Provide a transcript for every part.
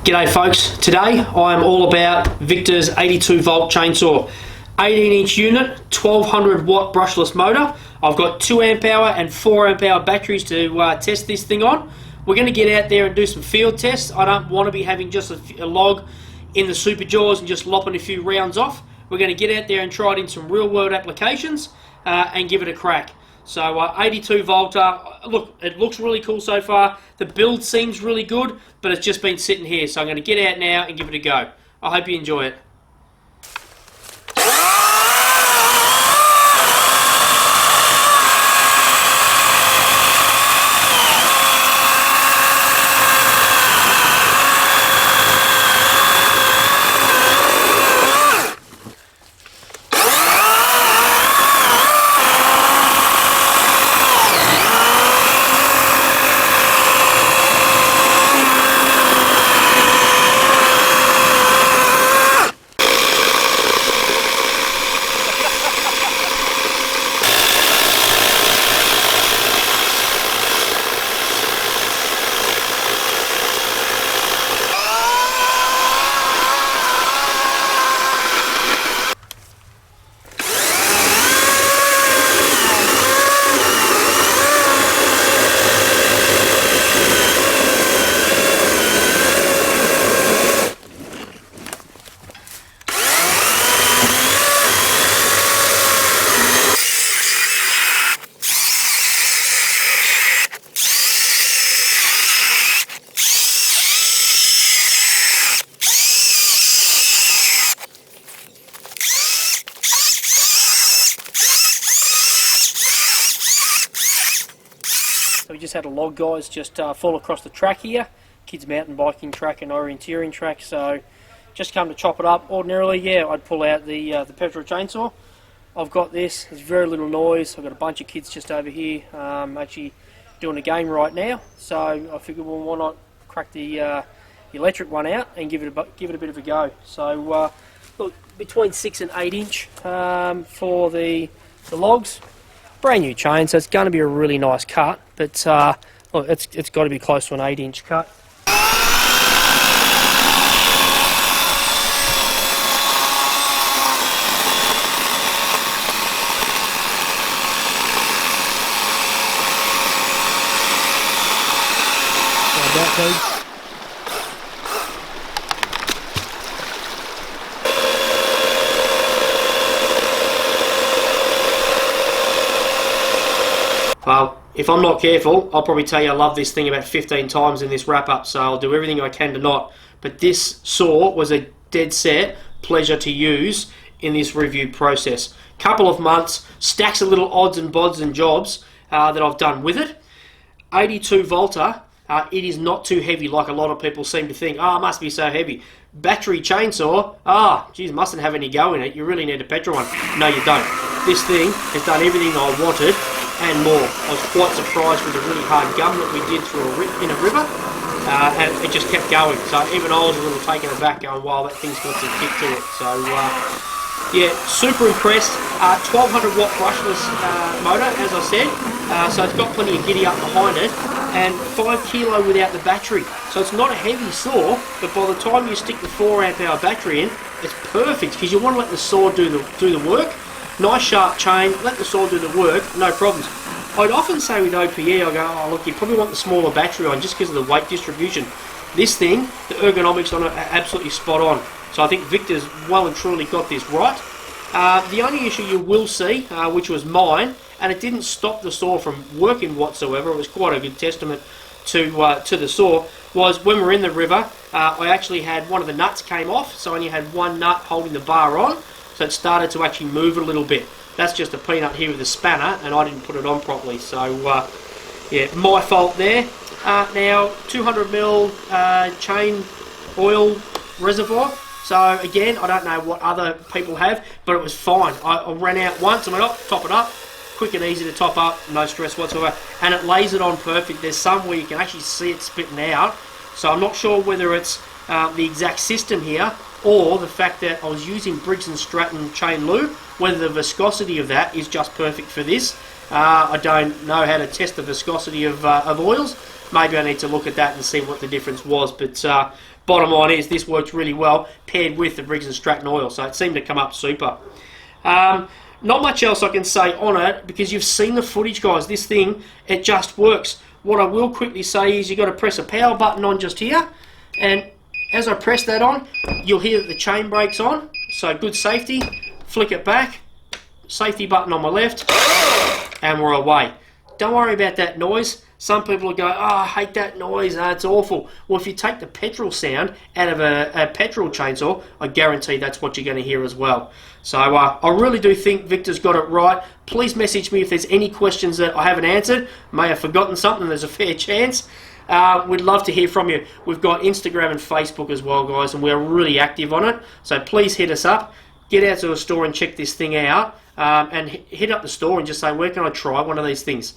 G'day folks, today I'm all about VICTA's 82 volt chainsaw. 18 inch unit, 1200 watt brushless motor. I've got 2 amp hour and 4 amp hour batteries to test this thing on. We're going to get out there and do some field tests. I don't want to be having just a log in the super jaws and just lopping a few rounds off. We're going to get out there and try it in some real world applications and give it a crack. So 82 volt, look, it looks really cool so far. The build seems really good, but it's just been sitting here. So I'm going to get out now and give it a go. I hope you enjoy it. So we just had a log, guys, just fall across the track here. Kids mountain biking track and orienteering track. So just come to chop it up. Ordinarily, yeah, I'd pull out the petrol chainsaw. I've got this. There's very little noise. I've got a bunch of kids just over here, actually doing a game right now. So I figured, well, why not crack the electric one out and give it a bit of a go. So look, between 6 and 8 inch for the logs. Brand new chain, so it's going to be a really nice cut, but look, it's got to be close to an 8 inch cut. Like that, please. Well, if I'm not careful, I'll probably tell you I love this thing about 15 times in this wrap up, so I'll do everything I can to not. But this saw was a dead set pleasure to use in this review process. Couple of months, stacks of little odds and bods and jobs that I've done with it. 82 volter, it is not too heavy like a lot of people seem to think. Oh, it must be so heavy. Battery chainsaw, geez, mustn't have any go in it. You really need a petrol one. No, you don't. This thing has done everything I wanted and more. I was quite surprised with the really hard gum that we did through in a river, and it just kept going. So even I was a little taken aback, going, wow, that thing's got some kick to it. So yeah, super impressed. 1200 watt brushless motor, as I said, so it's got plenty of giddy up behind it, and 5 kilo without the battery. So it's not a heavy saw, but by the time you stick the 4 amp hour battery in, it's perfect, because you want to let the saw do the work. Nice sharp chain, let the saw do the work, no problems. I'd often say with OPE, I go, oh look, you probably want the smaller battery on just because of the weight distribution. This thing, the ergonomics on it are absolutely spot on. So I think VICTA's well and truly got this right. The only issue you will see, which was mine, and it didn't stop the saw from working whatsoever, it was quite a good testament to the saw, was when we were in the river, I actually had one of the nuts came off, so I only had one nut holding the bar on. So it started to actually move a little bit. That's just a peanut here with a spanner, and I didn't put it on properly. So yeah, my fault there. Now 200ml chain oil reservoir. So again, I don't know what other people have, but it was fine. I ran out once and went, oh, top it up. Quick and easy to top up, no stress whatsoever. And it lays it on perfect. There's some where you can actually see it spitting out. So I'm not sure whether it's the exact system here, or the fact that I was using Briggs & Stratton chain lube, whether the viscosity of that is just perfect for this. I don't know how to test the viscosity of oils. Maybe I need to look at that and see what the difference was, but bottom line is this works really well paired with the Briggs & Stratton oil, so it seemed to come up super. Not much else I can say on it because you've seen the footage, guys. This thing, it just works. What I will quickly say is you've got to press a power button on just here, and as I press that on, you'll hear that the chain brake's on, so good safety. Flick it back, safety button on my left, and we're away. Don't worry about that noise. Some people will go, oh, I hate that noise, it's awful. Well, if you take the petrol sound out of a petrol chainsaw, I guarantee that's what you're going to hear as well. So I really do think Victor's got it right. Please message me if there's any questions that I haven't answered. May have forgotten something, there's a fair chance. We'd love to hear from you. We've got Instagram and Facebook as well, guys, and we're really active on it. So please hit us up. Get out to a store and check this thing out. And hit up the store and just say, where can I try one of these things?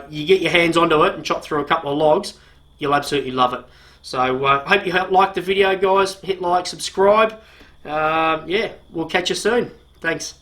You get your hands onto it and chop through a couple of logs, you'll absolutely love it. So hope you liked the video, guys. Hit like, subscribe. Yeah, we'll catch you soon. Thanks.